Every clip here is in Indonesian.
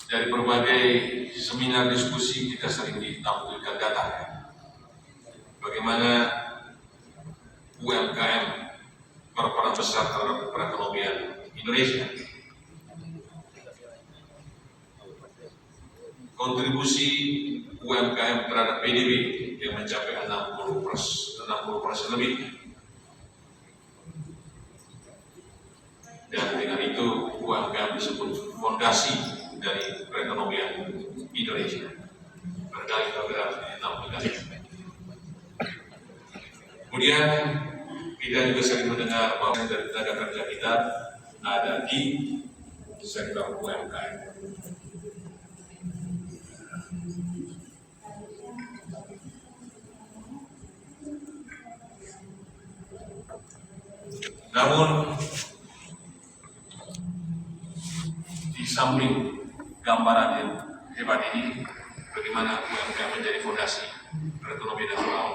Dari berbagai seminar diskusi kita sering ditampilkan data bagaimana UMKM berperan besar terhadap perekonomian Indonesia. Kontribusi UMKM terhadap PDB yang mencapai 60% lebih. Dan dengan itu UMKM disebut fondasi dari perekonomian Indonesia. Berkali-kali ditampilkan. Kemudian kita juga sering mendengar bahwa dari tenaga kerja kita ada di sektor UMKM. Namun di samping gambaran yang hebat ini, bagaimana UMKM menjadi fondasi perekonomian nasional,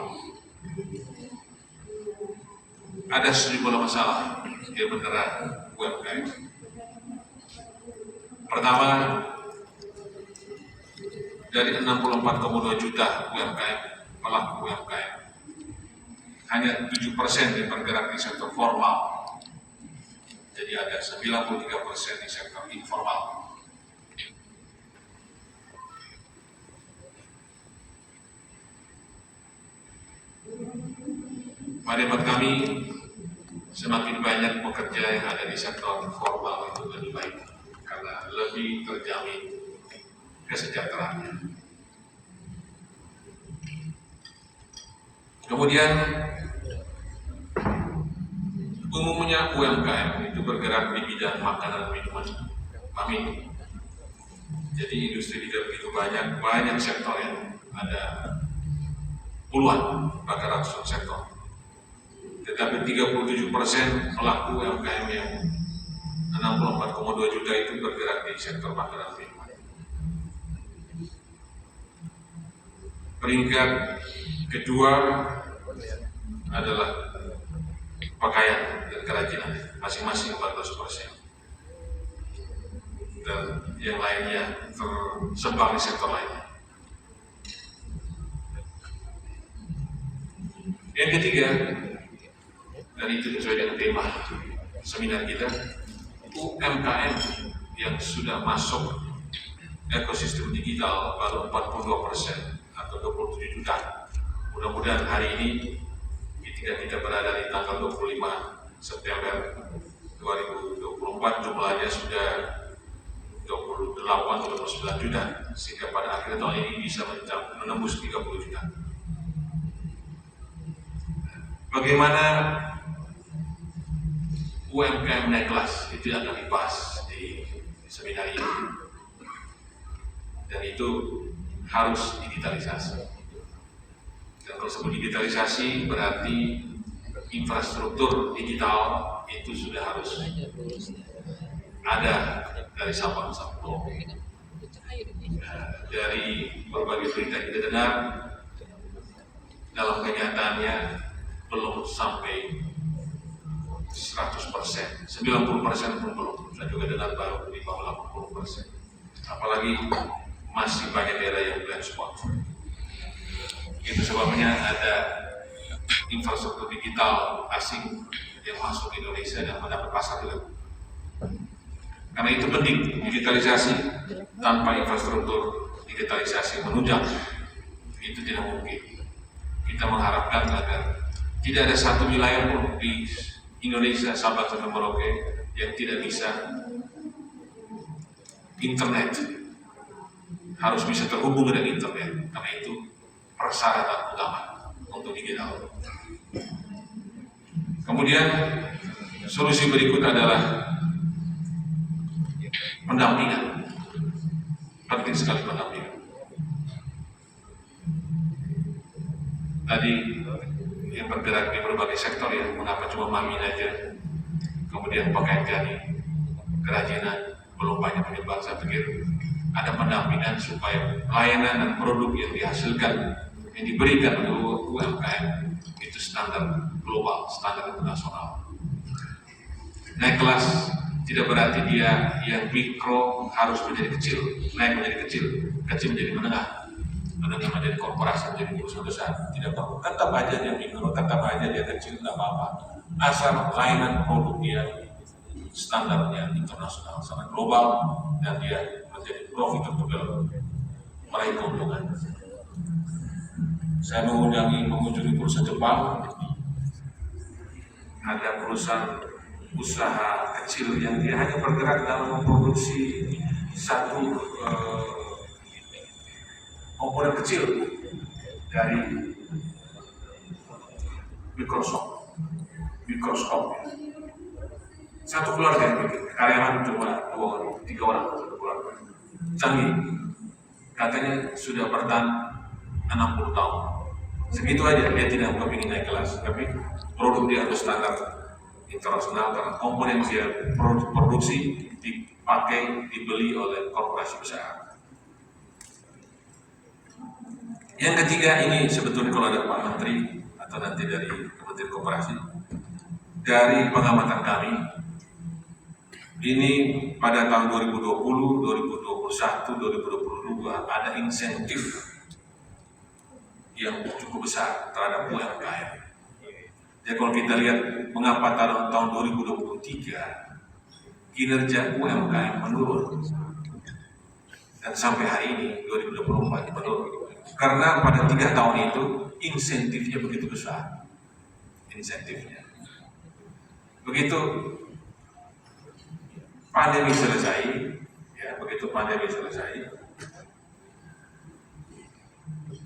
ada sejumlah masalah yang menerang UMKM. Pertama, dari 64,2 juta UMKM, pelaku UMKM, hanya 7% yang bergerak di sektor formal. Jadi ada 93% di sektor informal. Pada hemat kami, semakin banyak pekerja yang ada di sektor formal itu lebih baik karena lebih terjamin kesejahteraannya. Kemudian umumnya UMKM itu bergerak di bidang makanan dan minuman. Jadi industri tidak begitu banyak sektor yang ada puluhan bahkan ratusan sektor. Tetapi 37% pelaku UMKM yang 64,2 juta itu bergerak di sektor makanan dan minuman. Peringkat kedua adalah pakaian dan kerajinan, masing-masing 14%. Dan yang lainnya tersebar di sektor lainnya. Yang ketiga, dan itu sesuai dengan tema seminar kita, UMKM yang sudah masuk ekosistem digital baru 42% atau 27 juta. Mudah-mudahan hari ini ketika kita berada di tanggal 25 September 2024 jumlahnya sudah 28-29 juta, sehingga pada akhir tahun ini bisa menembus 30 juta. Bagaimana UMKM naik kelas itu akan dibahas di seminar ini, dan itu harus digitalisasi. Dan kalau sebut digitalisasi berarti infrastruktur digital itu sudah harus ada dari Sabang sampai Merauke. Dari berbagai berita kita dengar, dalam kenyataannya belum sampai 100%, 90% pun belum. Saya juga dengar baru di bawah 80%. Apalagi masih banyak daerah yang blind spot. Itu sebabnya ada infrastruktur digital asing yang masuk ke Indonesia dan mendapat pasar juga. Karena itu penting digitalisasi. Tanpa infrastruktur digitalisasi menunjang itu tidak mungkin. Kita mengharapkan agar tidak ada satu wilayah pun di Indonesia, Sabang sampai Merauke yang tidak bisa internet. Harus bisa terhubung dengan internet, karena itu persyaratan utama untuk digital. Kemudian solusi berikut adalah pendampingan. Penting sekali pendampingan. Tadi yang bergerak di berbagai sektor ya, mengapa cuma Mamin aja, kemudian pakaian jadi, kerajinan belum banyak menyebar. Saya pikir ada pendampingan supaya pelayanan dan produk yang dihasilkan, yang diberikan oleh UMKM itu standar global, standar internasional. Naik kelas tidak berarti dia yang mikro harus menjadi kecil, naik menjadi kecil, kecil menjadi menengah menjadi korporasi, menjadi perusahaan besar. Tidak perlu, tetap aja dia mikro, tetap aja dia kecil, tidak apa-apa. Asal layanan produk dia standarnya internasional, sangat global, dan dia menjadi profitable, meraih keuntungan. Saya mengunjungi perusahaan Jepang, ada perusahaan usaha kecil yang dia hanya bergerak dalam memproduksi satu komponen kecil dari mikroskop. Satu keluarga yang bikin, karyawan cuma 2-3 orang, satu keluarga. Canggih, katanya sudah bertahan 60 tahun. Segitu aja, dia tidak kepingin naik kelas, tapi produk dia harus standar internasional karena komponen dia produksi dipakai, dibeli oleh korporasi besar. Yang ketiga, ini sebetulnya kalau ada Pak Menteri atau nanti dari Kementerian Koperasi, dari pengamatan kami, ini pada tahun 2020, 2021, 2022 ada insentif yang cukup besar terhadap UMKM. Jadi kalau kita lihat mengapa tahun 2023 kinerja UMKM menurun dan sampai hari ini 2024 menurun. Karena pada 3 tahun itu insentifnya begitu besar, insentifnya. Begitu pandemi selesai,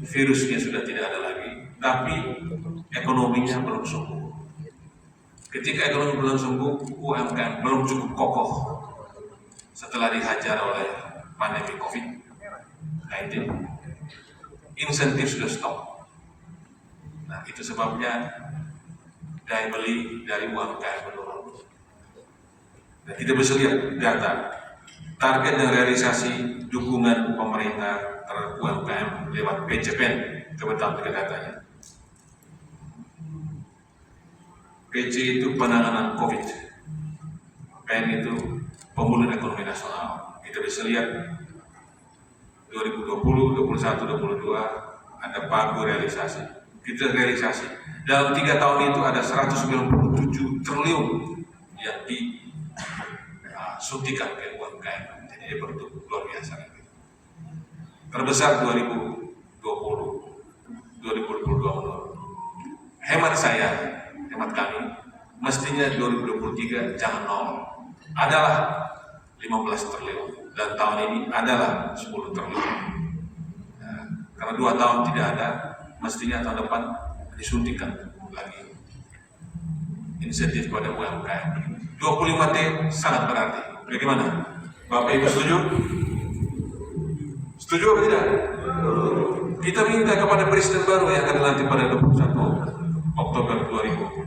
virusnya sudah tidak ada lagi, tapi ekonominya belum sembuh. Ketika ekonomi belum sembuh, UMKM belum cukup kokoh setelah dihajar oleh pandemi COVID-19. Insentif sudah stop. Nah, itu sebabnya daya beli dari UMKM menurun. Dan kita bisa lihat data target dan realisasi dukungan pemerintah terhadap UMKM lewat PCPEN, kebetulan datanya. PC itu penanganan COVID, PEN itu pemulihan ekonomi nasional. Kita bisa lihat 2020, 2021, 2022 ada pagu realisasi. Kita realisasi dalam 3 tahun itu ada 197 triliun yang disuntikan ke UMKM. Jadi dia bertumbuh luar biasa. Terbesar 2020, 2022 menurun. Hemat saya, hemat kami, mestinya 2023 jangan 0, adalah 15 triliun, dan tahun ini adalah 10 triliun. Nah, karena 2 tahun tidak ada, mestinya tahun depan disuntikan lagi insentif pada UMKM. 25T sangat berarti. Bagaimana? Bapak Ibu setuju? Setuju atau tidak? Kita minta kepada Presiden baru yang akan dilantik pada 21 Oktober 2020